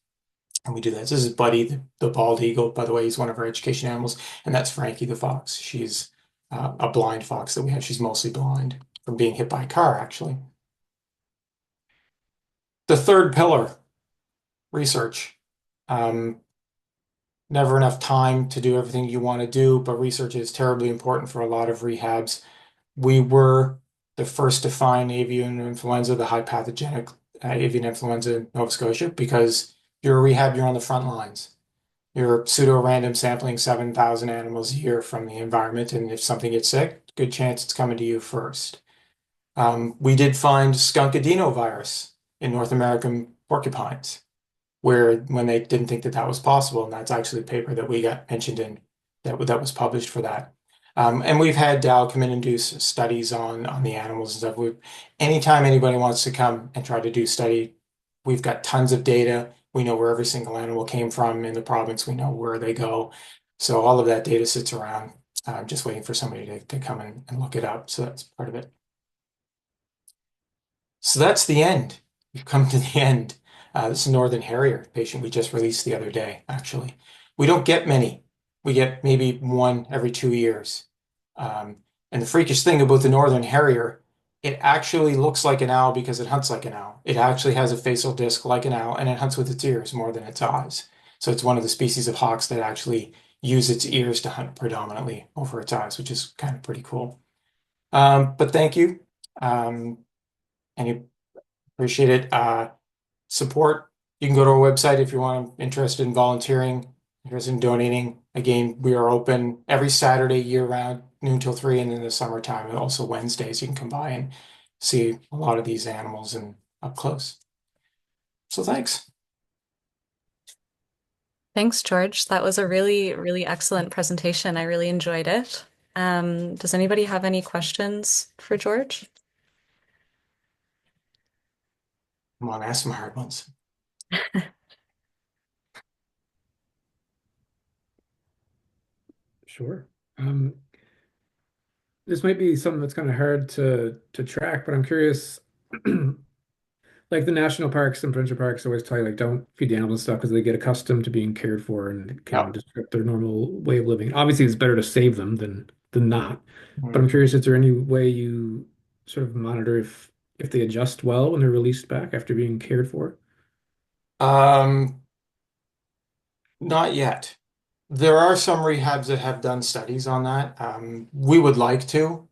S2: And we do that. This is Buddy, the bald eagle, by the way. He's one of our education animals, and that's Frankie the fox. She's a blind fox that we have. She's mostly blind from being hit by a car, actually. The third pillar, research. Um, Never enough time to do everything you want to do, but research is terribly important for a lot of rehabs. We were the first to find avian influenza, the high pathogenic avian influenza in Nova Scotia, because you're a rehab, you're on the front lines. You're pseudo-random sampling 7,000 animals a year from the environment, and if something gets sick, good chance it's coming to you first. We did find skunk adenovirus in North American porcupines where when they didn't think that that was possible, and that's actually a paper that we got mentioned in that was published for that. And we've had Dow come in and do studies on the animals and stuff. Anytime anybody wants to come and try to do study, we've got tons of data. We know where every single animal came from in the province. We know where they go. So all of that data sits around, just waiting for somebody to come in and look it up. So that's part of it. So that's the end. We've come to the end. This is Northern Harrier patient we just released the other day, actually. We don't get many. We get maybe one every 2 years. And the freakish thing about the Northern Harrier, it actually looks like an owl because it hunts like an owl. It actually has a facial disc like an owl, and it hunts with its ears more than its eyes. So it's one of the species of hawks that actually use its ears to hunt predominantly over its eyes, which is kind of pretty cool. But thank you. Any Appreciate it. Support. You can go to our website if you want, interested in volunteering, interested in donating. Again, we are open every Saturday year round, noon till 3, and in the summertime, and also Wednesdays. You can come by and see a lot of these animals and up close. So thanks.
S1: Thanks, George. That was a really, really excellent presentation. I really enjoyed it. Does anybody have any questions for George?
S2: Come on, ask some hard ones.
S3: Sure. This might be something that's kind of hard to track, but I'm curious. Like the national parks and provincial parks always tell you like don't feed the animals stuff because they get accustomed to being cared for and can
S2: Yep.
S3: disrupt their normal way of living. Obviously, it's better to save them than not. But
S2: Mhm.
S3: I'm curious, is there any way you sort of monitor if they adjust well when they're released back after being cared for?
S2: Um, Not yet. There are some rehabs that have done studies on that. We would like to.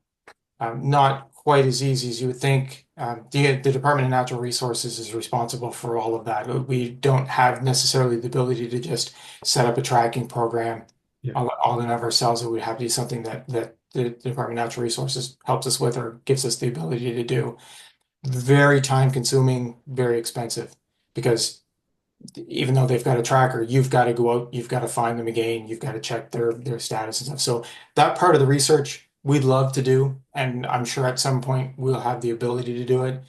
S2: Not quite as easy as you would think. The Department of Natural Resources is responsible for all of that. We don't have necessarily the ability to just set up a tracking program
S3: Yeah.
S2: all in of ourselves. It would have to be something that the Department of Natural Resources helps us with or gives us the ability to do. Very time consuming, very expensive because even though they've got a tracker, you've got to go out, you've got to find them again, you've got to check their status and stuff. So that part of the research we'd love to do, and I'm sure at some point we'll have the ability to do it.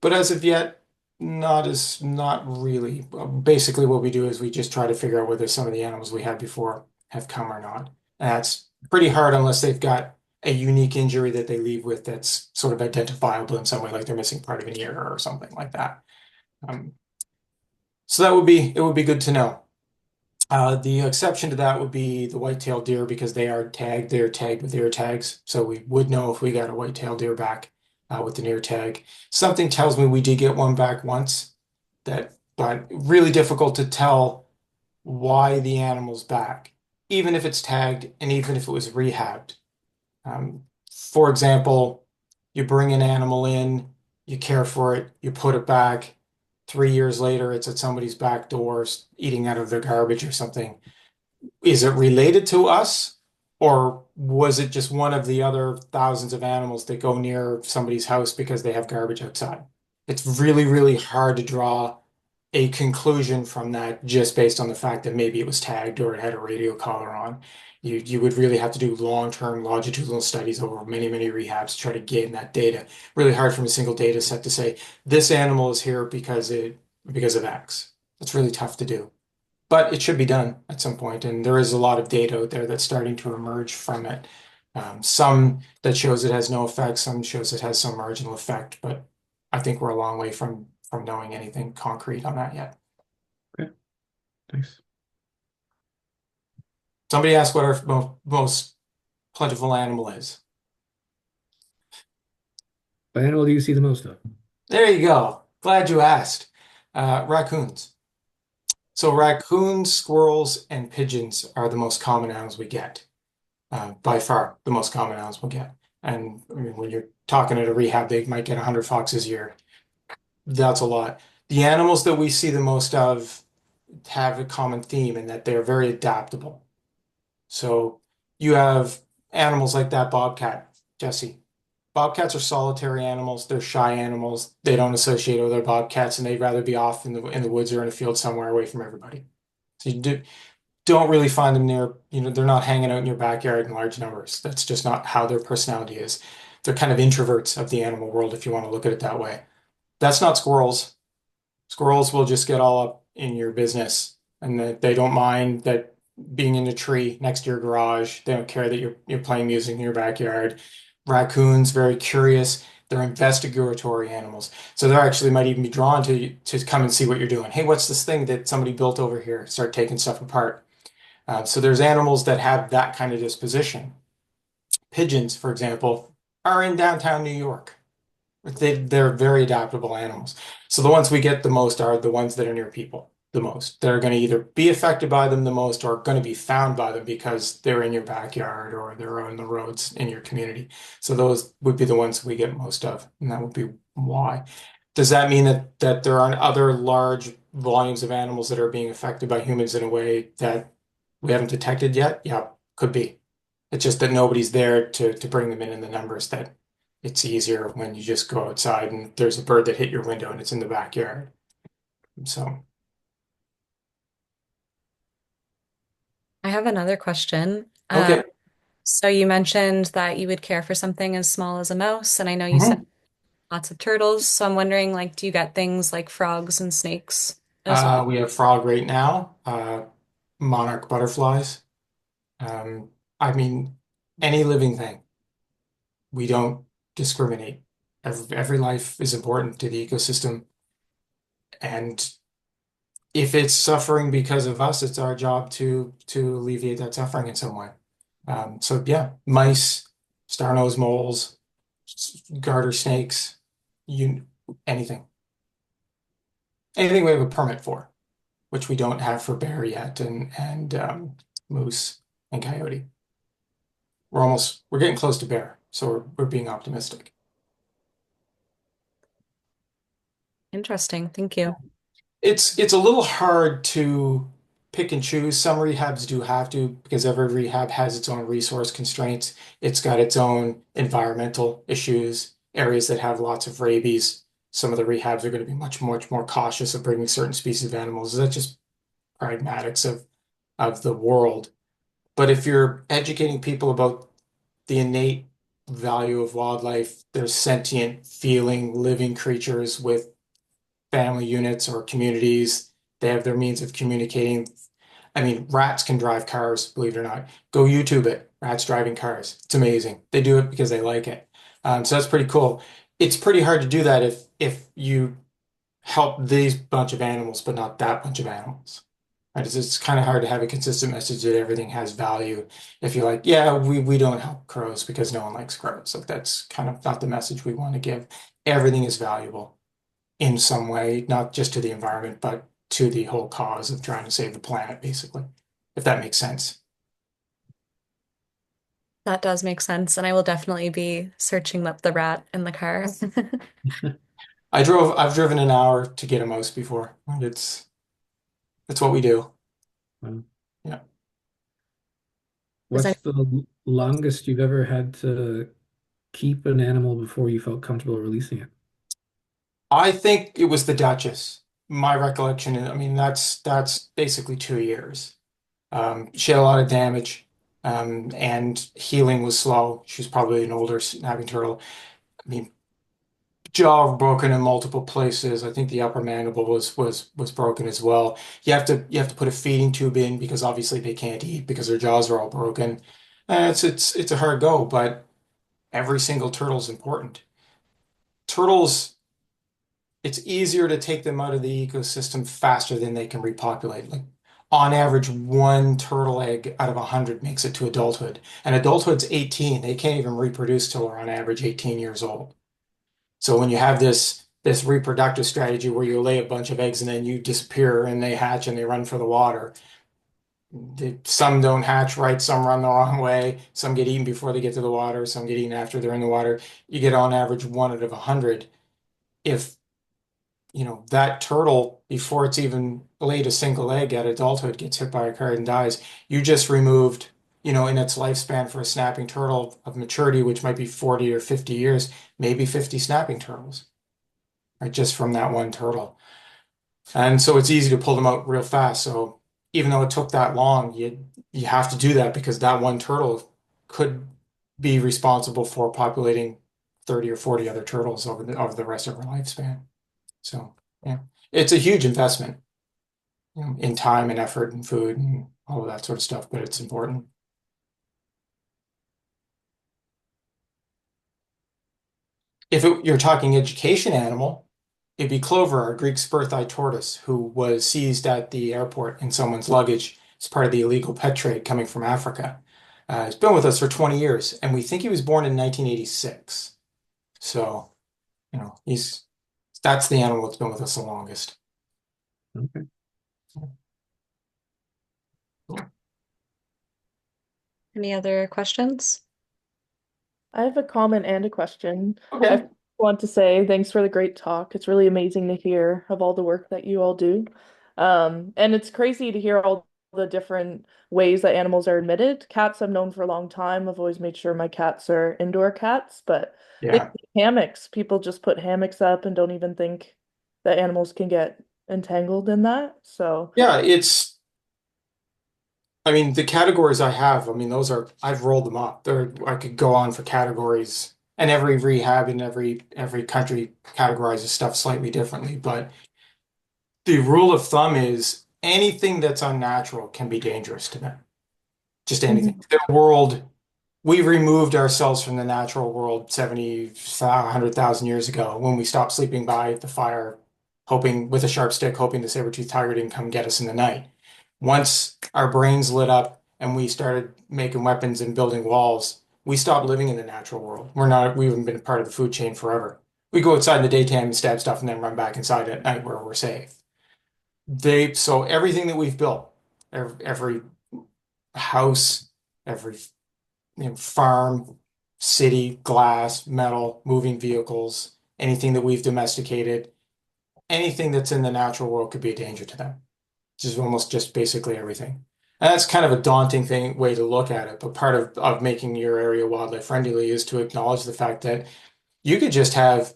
S2: But as of yet, not really. Basically, what we do is we just try to figure out whether some of the animals we had before have come or not. And that's pretty hard unless they've got a unique injury that they leave with that's sort of identifiable in some way, like they're missing part of an ear or something like that. Um, so it would be good to know. The exception to that would be the white-tailed deer because they're tagged with ear tags. So we would know if we got a white-tailed deer back with an ear tag. Something tells me we did get one back once but really difficult to tell why the animal's back, even if it's tagged and even if it was rehabbed. Um, for example, you bring an animal in, you care for it, you put it back. 3 years later, it's at somebody's back doors eating out of their garbage or something. Is it related to us, or was it just one of the other thousands of animals that go near somebody's house because they have garbage outside? It's really, really hard to draw a conclusion from that just based on the fact that maybe it was tagged or it had a radio collar on. You would really have to do long-term longitudinal studies over many, many rehabs to try to gain that data. Really hard from a single data set to say this animal is here because of X. It's really tough to do. But it should be done at some point, and there is a lot of data out there that's starting to emerge from it. Some that shows it has no effect, some shows it has some marginal effect, but I think we're a long way from knowing anything concrete on that yet.
S3: Okay. Thanks.
S2: Somebody asked what our most plentiful animal is.
S3: What animal do you see the most of?
S2: There you go. Glad you asked. Raccoons. So raccoons, squirrels, and pigeons are the most common animals we get. By far the most common animals we'll get. And I mean, when you're talking at a rehab, they might get 100 foxes a year. That's a lot. The animals that we see the most of have a common theme in that they're very adaptable. So you have animals like that bobcat, Jesse. Bobcats are solitary animals. They're shy animals. They don't associate with other bobcats, and they'd rather be off in the woods or in a field somewhere away from everybody. So don't really find them near, they're not hanging out in your backyard in large numbers. That's just not how their personality is. They're kind of introverts of the animal world, if you want to look at it that way. That's not squirrels. Squirrels will just get all up in your business, and that they don't mind that being in a tree next to your garage. They don't care that you're playing music in your backyard. Raccoons, very curious. They're investigatory animals. So they actually might even be drawn to come and see what you're doing. Hey, what's this thing that somebody built over here? Start taking stuff apart. So there's animals that have that kind of disposition. Pigeons, for example, are in downtown New York. They're very adaptable animals. So the ones we get the most are the ones that are near people the most. They're going to either be affected by them the most or going to be found by them because they're in your backyard or they're on the roads in your community. So those would be the ones we get most of, and that would be why. Does that mean that there aren't other large volumes of animals that are being affected by humans in a way that we haven't detected yet? Yeah, could be. It's just that nobody's there to bring them in the numbers that it's easier when you just go outside and there's a bird that hit your window and it's in the backyard. So,
S1: I have another question.
S2: okay.
S1: So you mentioned that you would care for something as small as a mouse, and I know you said
S2: Mhm.
S1: lots of turtles. So I'm wondering, like, do you get things like frogs and snakes as well?
S2: We have frog right now, monarch butterflies. Um, I mean, any living thing. We don't discriminate. Every life is important to the ecosystem. And if it's suffering because of us, it's our job to alleviate that suffering in some way. So yeah, mice, star-nosed moles, garter snakes, you anything. anything we have a permit for, which we don't have for bear yet, and moose and coyote. We're getting close to bear, so we're being optimistic.
S1: Interesting. Thank you.
S2: It's a little hard to pick and choose. Some rehabs do have to because every rehab has its own resource constraints. It's got its own environmental issues, areas that have lots of rabies. Some of the rehabs are going to be much more cautious of bringing certain species of animals. That's just pragmatics of the world. But if you're educating people about the innate value of wildlife, they're sentient, feeling, living creatures with family units or communities. They have their means of communicating. I mean, rats can drive cars, believe it or not. Go YouTube it. Rats driving cars. It's amazing. They do it because they like it. So that's pretty cool. It's pretty hard to do that if you help these bunch of animals, but not that bunch of animals. Right? It's kind of hard to have a consistent message that everything has value. If you're like, yeah, we don't help crows because no one likes crows. Like that's kind of not the message we want to give. Everything is valuable in some way, not just to the environment, but to the whole cause of trying to save the planet, basically, if that makes sense.
S1: That does make sense, and I will definitely be searching up the rat in the car.
S2: I've driven an hour to get a mouse before. And it's what we do.
S3: Um,
S2: Yeah.
S1: Is any
S3: What's the longest you've ever had to keep an animal before you felt comfortable releasing it?
S2: I think it was the Duchess. My recollection, I mean, that's basically 2 years. She had a lot of damage, and healing was slow. She was probably an older snapping turtle. I mean, jaw broken in multiple places. I think the upper mandible was broken as well. You have to put a feeding tube in because obviously they can't eat because their jaws are all broken. It's a hard go, but every single turtle is important. Turtles, it's easier to take them out of the ecosystem faster than they can repopulate. Like on average, one turtle egg out of 100 makes it to adulthood, and adulthood's 18. They can't even reproduce till they're on average 18 years old. So when you have this reproductive strategy where you lay a bunch of eggs and then you disappear and they hatch and they run for the water, some don't hatch right, some run the wrong way, some get eaten before they get to the water, some get eaten after they're in the water. You get on average one out of 100. If that turtle before it's even laid a single egg at adulthood gets hit by a car and dies, you just removed, in its lifespan for a snapping turtle of maturity, which might be 40 or 50 years, maybe 50 snapping turtles, right? Just from that one turtle. And so it's easy to pull them out real fast. So even though it took that long, you have to do that because that one turtle could be responsible for populating 30 or 40 other turtles over the rest of her lifespan. So yeah, it's a huge investment, in time and effort and food and all of that sort of stuff, but it's important. If you're talking education animal, it'd be Clover, our Greek spurtheye tortoise, who was seized at the airport in someone's luggage as part of the illegal pet trade coming from Africa. He's been with us for 20 years, and we think he was born in 1986. So, he's that's the animal that's been with us the longest.
S3: Okay.
S1: Any other questions?
S4: I have a comment and a question.
S2: Okay.
S4: I want to say thanks for the great talk. It's really amazing to hear of all the work that you all do. And it's crazy to hear all the different ways that animals are admitted. Cats I've known for a long time. I've always made sure my cats are indoor cats, but things
S2: Yeah.
S4: like hammocks, people just put hammocks up and don't even think that animals can get entangled in that. So,
S2: Yeah, I mean, the categories I have, I mean, I've rolled them up. I could go on for categories, and every rehab in every country categorizes stuff slightly differently. But the rule of thumb is anything that's unnatural can be dangerous to them. Just anything.
S4: Mhm.
S2: The world, we removed ourselves from the natural world 70, 100,000 years ago when we stopped sleeping by the fire, hoping with a sharp stick, hoping the saber-toothed tiger didn't come get us in the night. Once our brains lit up and we started making weapons and building walls, we stopped living in the natural world. We haven't been a part of the food chain forever. We go outside in the daytime and stab stuff and then run back inside at night where we're safe. So everything that we've built, every house, every farm, city, glass, metal, moving vehicles, anything that we've domesticated, anything that's in the natural world could be a danger to them. Just almost just basically everything. And that's kind of a daunting way to look at it. But part of making your area wildlife friendly is to acknowledge the fact that you could just have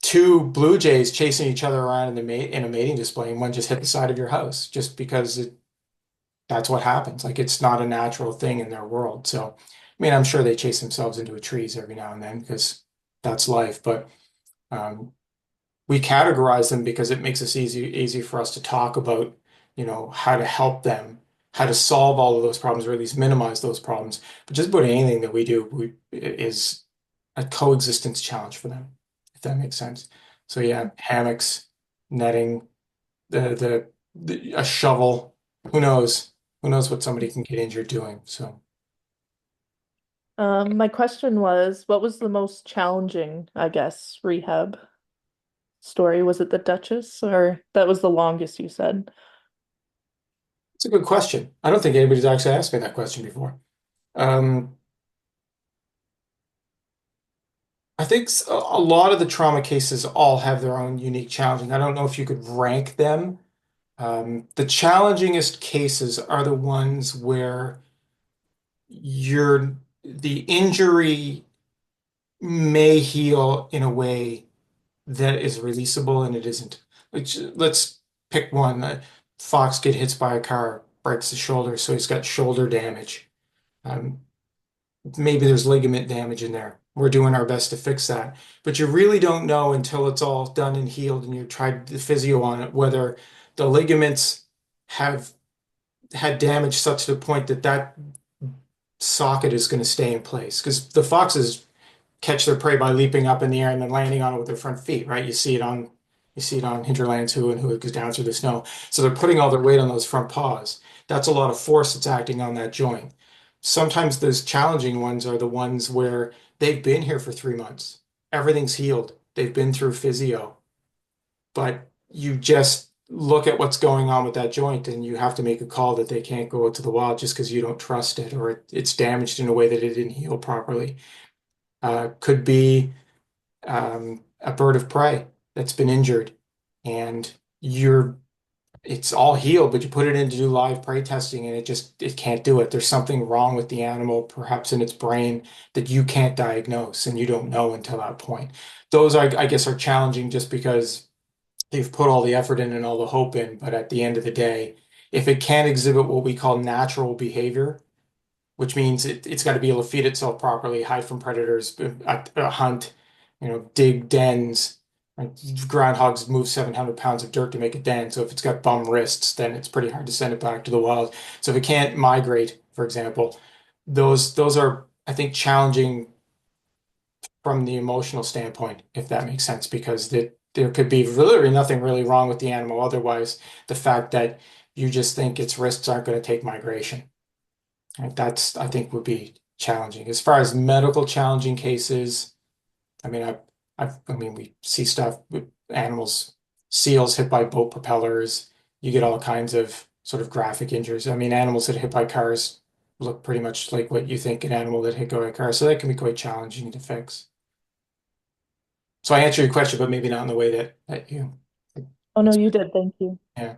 S2: two blue jays chasing each other around in a mating display, and one just hit the side of your house just because that's what happens. Like it's not a natural thing in their world. So, I mean, I'm sure they chase themselves into trees every now and then because that's life. But um, we categorize them because it makes us easy for us to talk about, how to help them, how to solve all of those problems, or at least minimize those problems. But just about anything that we do is a coexistence challenge for them, if that makes sense. So yeah, hammocks, netting, a shovel, who knows? Who knows what somebody can get injured doing? So
S4: My question was, what was the most challenging, I guess, rehab story? Was it the Duchess, or that was the longest you said?
S2: it's a good question. I don't think anybody's actually asked me that question before. Um, I think a lot of the trauma cases all have their own unique challenging. I don't know if you could rank them. The challengingest cases are the ones where the injury may heal in a way that is releasable and it isn't. Let's pick one. Fox get hit by a car, breaks the shoulder, so he's got shoulder damage. Um, Maybe there's ligament damage in there. We're doing our best to fix that. But you really don't know until it's all done and healed and you tried the physio on it, whether the ligaments have had damage such to the point that that socket is going to stay in place. Because the foxes catch their prey by leaping up in the air and then landing on it with their front feet, right? You see it on hinterlands who it goes down through the snow. So they're putting all their weight on those front paws. That's a lot of force that's acting on that joint. Sometimes those challenging ones are the ones where they've been here for 3 months. Everything's healed. They've been through physio, but you just look at what's going on with that joint and you have to make a call that they can't go out to the wild just because you don't trust it or it's damaged in a way that it didn't heal properly. Could be a bird of prey that's been injured and it's all healed, but you put it in to do live prey testing and it can't do it. There's something wrong with the animal, perhaps in its brain, that you can't diagnose and you don't know until that point. Those I guess are challenging just because they've put all the effort in and all the hope in, but at the end of the day, if it can't exhibit what we call natural behavior, which means it's got to be able to feed itself properly, hide from predators, hunt, dig dens. Right? Groundhogs move 700 pounds of dirt to make a den. So if it's got bum wrists, then it's pretty hard to send it back to the wild. So if it can't migrate, for example, those are, I think, challenging from the emotional standpoint, if that makes sense, because there could be literally nothing really wrong with the animal. Otherwise, the fact that you just think its wrists aren't going to take migration. Right? That's, I think, would be challenging. As far as medical challenging cases, I mean, I mean, we see stuff with animals, seals hit by boat propellers. You get all kinds of sort of graphic injuries. I mean, animals that are hit by cars look pretty much like what you think an animal that hit by a car. So that can be quite challenging to fix. So I answered your question, but maybe not in the way that you.
S4: Oh no, you did. Thank you.
S2: Yeah.